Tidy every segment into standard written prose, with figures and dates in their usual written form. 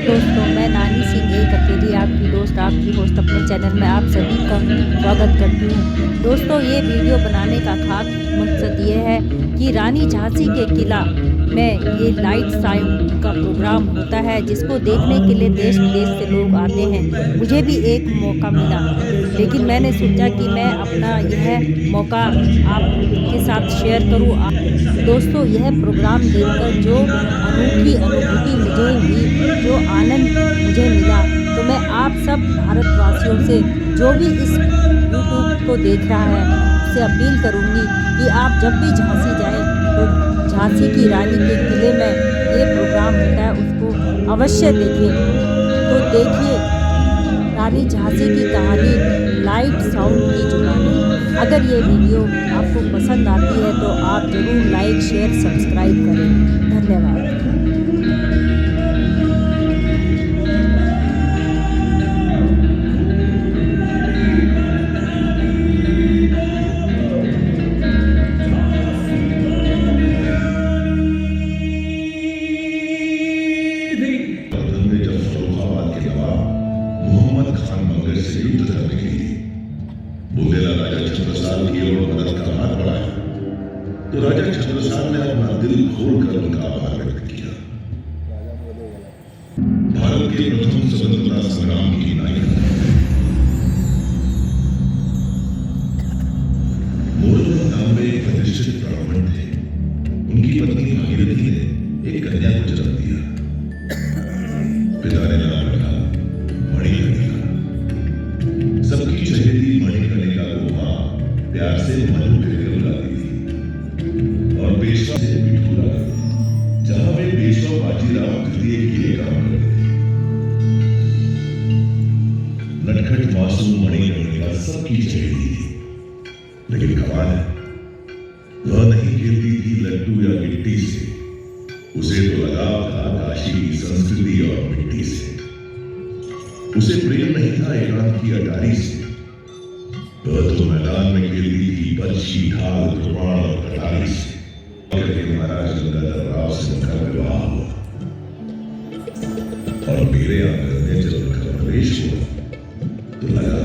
दोस्तों, मैं नानी सिंह एक अकेली आपकी दोस्त, आपकी होस्ट अपने चैनल में आप सभी का स्वागत करती हूँ। दोस्तों, ये वीडियो बनाने का खास मकसद ये है कि रानी झांसी के किला में ये लाइट साउंड का प्रोग्राम होता है, जिसको देखने के लिए देश विदेश से लोग आते हैं। मुझे भी एक मौका मिला, लेकिन मैंने सोचा कि मैं अपना यह मौका आपके साथ शेयर करूँ। दोस्तों, यह प्रोग्राम देखकर जो अनूठी अनुभूति मुझे हुई, जो आनंद मुझे मिला, तो मैं आप सब भारतवासियों से, जो भी इस यूट्यूब को देख रहा है, उससे अपील करूंगी कि आप जब भी झांसी जाएं तो झांसी की रानी के किले में ये प्रोग्राम होता है, उसको अवश्य देखें। तो देखिए रानी झांसी की कहानी लाइट साउंड की जुबानी। अगर ये वीडियो आपको पसंद आती है तो आप ज़रूर लाइक, शेयर, सब्सक्राइब करें। धन्यवाद। मोहम्मद खान मंगल से युद्ध करने के लिए बुंदेला राजा छत्रसाल की ओर मदद का हाथ बढ़ाया, तो राजा छत्रसाल ने अपना दिल खोलकर उनका आभार व्यक्त किया। भारत के प्रथम स्वतंत्रता संग्राम की नायिका मोहम्मद नाम में एक प्रतिष्ठित ब्राह्मण थे। उनकी पत्नी भागीरथी ने एक कन्या को जन्म दिया। पिता ने नाम रखा मणिकर्णिका। सबकी चहेती मणिकर्णिका को मां प्यार से मनु कहकर बुलाती थी और पेशवा से मिठू बुलाती थी, जहां वे पेशवा बाजीराव तृतीय के लिए काम करती थी। नटखट मासूम मणिकर्णिका सबकी चहेती थी, लेकिन कमाल है, वह नहीं खेलती थी लड्डू या गिट्टी से। उसे तो लगाव था काशी की संस्कृति और मिट्टी से। उसे प्रेम नहीं था एकांत की अटारी से। वह तो मैदान में खेलती थी बर्छी, ढाल, कृपाण और कटारी से। महाराज गंगाधर राव से उनका विवाह हुआ और मेरे आंगन में जब उनका प्रवेश हुआ तो लगा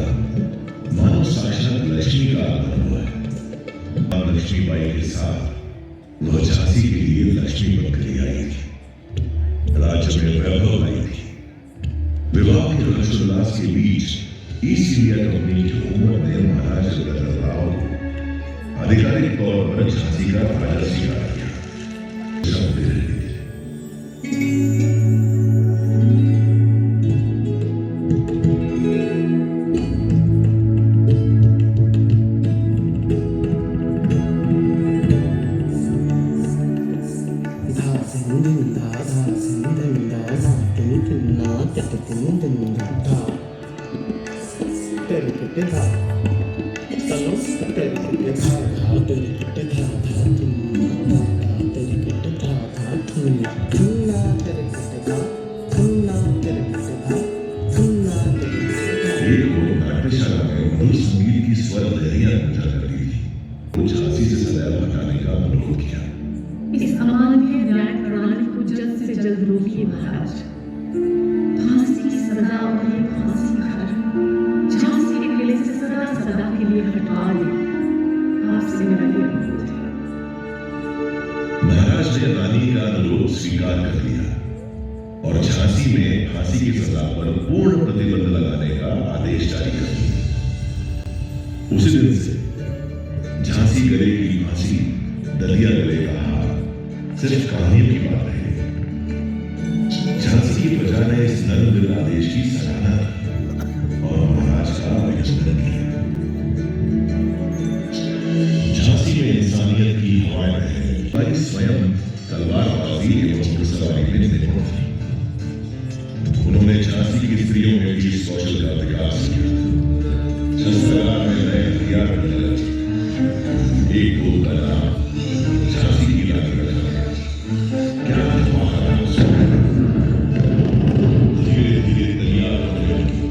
मानो साक्षात लक्ष्मी का आगमन हुआ है। लक्ष्मी बाई के साथ वह झांसी के लिए लक्ष्मी बनकर आई थी। राज्य में वैभव आई थी। विवाह के हर्षोल्लास के बीच ईस्ट इंडिया कंपनी की हुकूमत ने महाराज गंगाधर राव को आधिकारिक तौर पर झांसी का राजा स्वीकार किया। नाट्यशाला में मधुर संगीत की स्वर लहरियां गूंजा करती थी। वो झांसी से सदैव हटाने का अनुरोध किया। इस अमानवीय न्याय प्रणाली को जल्द से जल्द रोकिए महाराज। फांसी की सजा और ये फांसी घर झांसी के किले से सदा सदा के लिए हटवा दें। आपसे मेरा ये अनुरोध है। महाराज ने रानी का अनुरोध स्वीकार कर लिया और झांसी में फांसी की सजा पर पूर्ण प्रतिबंध लगाने का आदेश जारी कर दिया। उसी दिन से झांसी गले की फांसी, दलिया गले का हार सिर्फ कहानियों की बात है। झांसी की प्रजा ने इस नर्मदिल आदेश की सराहना और महाराज का अभिनंदन किया। झांसी में इंसानियत की हवाएं बहने, स्वयं तलवारबाजी एवं घुड़सवारी में निपुण थी। उन्होंने झांसी की स्त्रियों में भी इस कौशल का विकास किया। शस्त्रकला में नए हथियार बनने लगे। एक दो का नाम झांसी की रानी रखा गया। क्या धीरे धीरे तैयार होने लगी।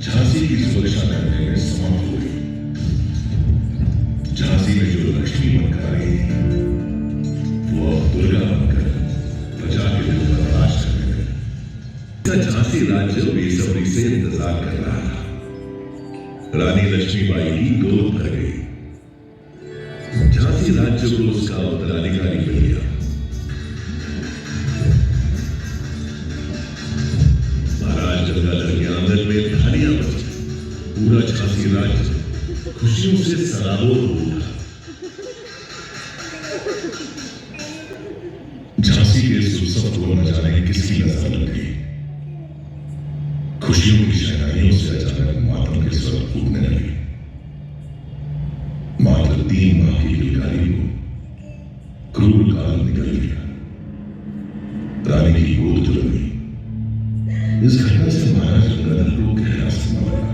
झांसी की सुरक्षा करने में समाप्त हो गई। झांसी में जो लक्ष्मी बनकर आई वो अब दुर्गा बनकर प्रजा के दिल पर राज करने लगी। झांसी राज्य बेसब्री से इंतजार कर रहा था। रानी लक्ष्मीबाई की गोद भर गई। झांसी राज्य को उसका उत्तराधिकारी मिल गया। महाराज गंगाधर के आंगन में थालियां बजी। पूरा झांसी राज्य खुशियों से सराबोर हो उठा। झांसी के इस उत्सव को न जाने किसकी नजर लग गई। खुशियों की शहनाइयों से अचानक मातम के स्वर फूटने लगे। मात्र 3 माह की किलकारी को क्रूर काल निकल गया। रानी की गोद जल गई। इस घटना से महाराज गंगाधर को गहरा सदमा लगा।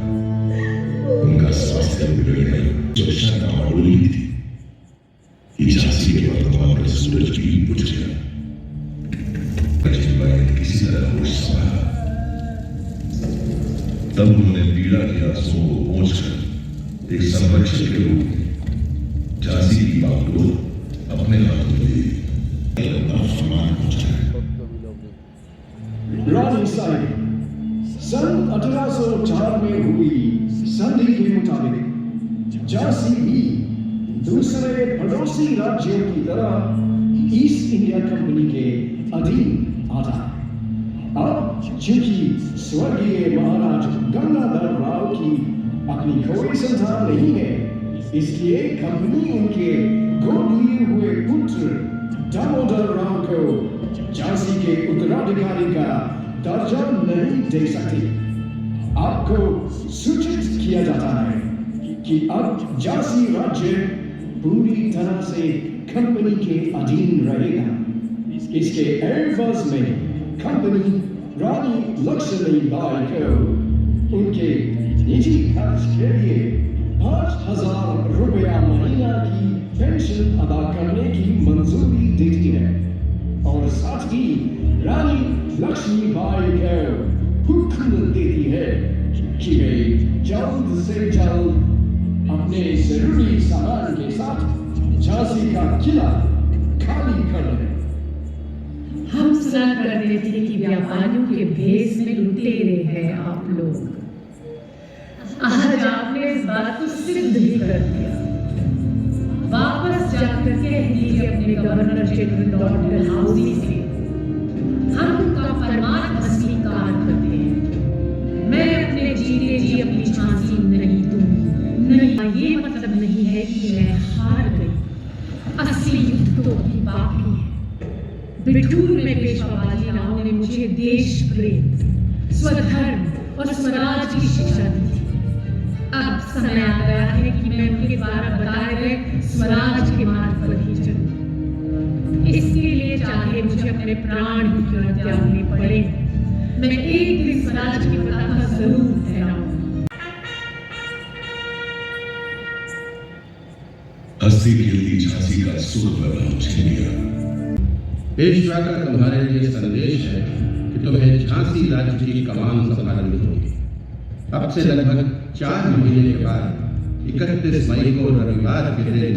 उनका स्वास्थ्य बिगड़ने जब शंका डोली थी कि झांसी के वर्तमान का सूरज भी बुझ गया। लक्ष्मीबाई ने किसी तरह होश संभाला। तब उन्होंने पीड़ा के आंसुओं को पोंछकर एक संरक्षक के रूप में झांसी की बागडोर अपने हाथों में ली। सम्मान पहुंचाया। रानी साहिब, सन 1804 में हुई संधि के मुताबिक झांसी भी दूसरे पड़ोसी राज्यों की तरह ईस्ट इंडिया कंपनी के अधीन आता है। अब चूंकि स्वर्गीय महाराज गंगाधर राव की अपनी कोई संतान नहीं है, इसलिए कंपनी उनके गोद लिए हुए पुत्र दामोदर राव को झांसी के उत्तराधिकारी का दर्जा नहीं दे सकती। आपको सूचित किया जाता है कि अब झांसी राज्य पूरी तरह से कंपनी के अधीन रहेगा। इसके एवज में कंपनी रानी लक्ष्मीबाई को उनके निजी खर्च के लिए 5,000 रुपया महीना की पेंशन अदा करने की मंजूरी देती है और साथ ही रानी लक्ष्मीबाई को हुक्म देती है कि वे जल्द से जल्द अपने जरूरी सामान के साथ झांसी का किला खाली कर दें। हम सुना करते थे कि व्यापारियों के भेष में लुटेरे हैं आप लोग। आज आपने इस बात को सिद्ध भी कर दिया। वापस जाकर कह दीजिए अपने गवर्नर जनरल लॉर्ड डलहौजी से हम उनका फरमान अस्वीकार करते हैं। मैं अपने जीते जी अपनी झांसी नहीं दूंगी। नहीं, ये मतलब नहीं है कि मैं हार गई। असली युद्ध तो अभी बाकी है। बिठूर में पेशवा बाजीराव ने मुझे देश प्रेम, स्वधर्म और स्वराज की शिक्षा दी थी। अब समय आ गया है कि मैं उनके द्वारा बताए गए स्वराज के मार्ग पर ही चलूं। इसके लिए चाहे मुझे अपने प्राण ही क्यों न त्यागने पड़े, मैं एक दिन स्वराज की पताका जरूर फहराऊंगी। हंसती खेलती झांसी का सुख वैभव छिन गया। पेशवा का तुम्हारे लिए संदेश है कि तुम्हें झांसी राज्य की कमान संभालनी होगी। अब से लगभग 4 महीने के बाद 31 मई को रविवार के दिन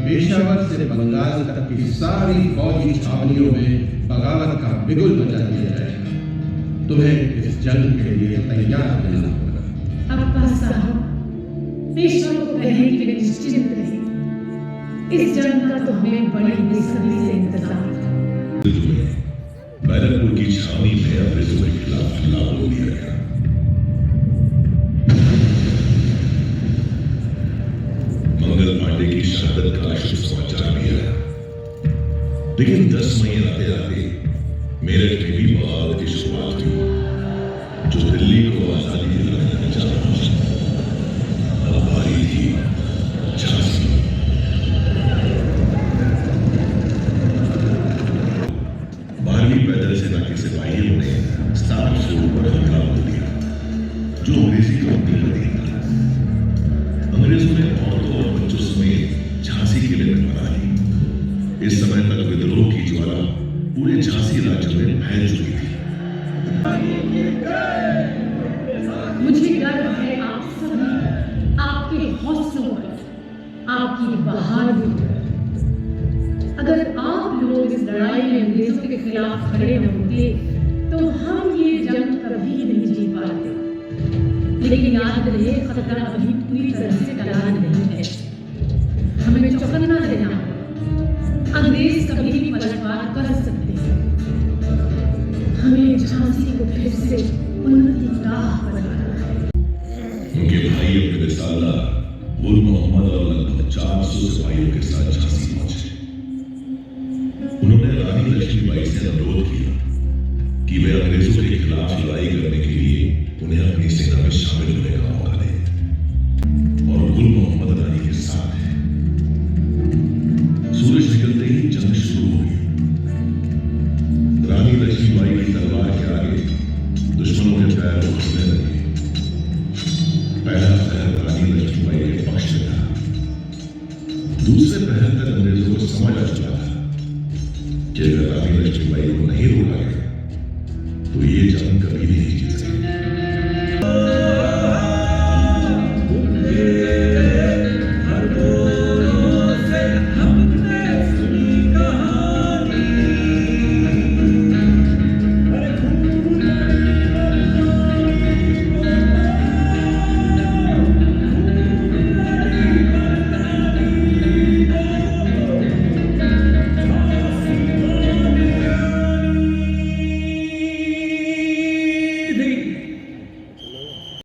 पेशावर से बंगाल तक की सारी फौजी छावनियों में बगावत का बिगुल मचा दिया जाएगा। तुम्हें इस जंग के लिए तैयार रहना होगा। अब्बा साहब, पेशवा को कहें कि वे निश्चिंत रहे। इस जंग का तो हमें बड़ी बेसब्री से इंतजार था। बैरकपुर की छावनी में अंग्रेजों के खिलाफ हमला बोल दिया गया। शहादत का शुभ समाचार दिया। लेकिन 10 मई आते आते मेरठ में भी बगावत की शुरुआत हुई, जो दिल्ली को आजादी दिलाने का चाह अब बारी थी झांसी। 12वीं पैदल सेना के सिपाहियों ने स्टार फ्लोर पर हमला बोल दिया, जो अंग्रेजी कंपनी का दिन था। अंग्रेजों ने औरतों और बच्चों समेत झांसी किले में भरा ली। इस समय तक विद्रोह की ज्वाला पूरे झांसी राज्य में फैल चुकी थी। मुझे गर्व है आप सभी, आपके हौसलों पर, आपकी बहादुरी पर। अगर आप लोग इस लड़ाई में अंग्रेजों के खिलाफ खड़े न होते तो हम ये जंग कभी नहीं जीत पाते। लेकिन याद रहे, खतरा अभी पूरी तरह से टला नहीं है। हमें चौकन्ना रहना होगा। अंग्रेज कभी भी पलटवार कर सकते हैं। हमें झांसी को फिर से उन्नति की राह पर लाना है। उनके भाई अपने रिसाला गुल मोहम्मद और लगभग 400 सिपाहियों के साथ झांसी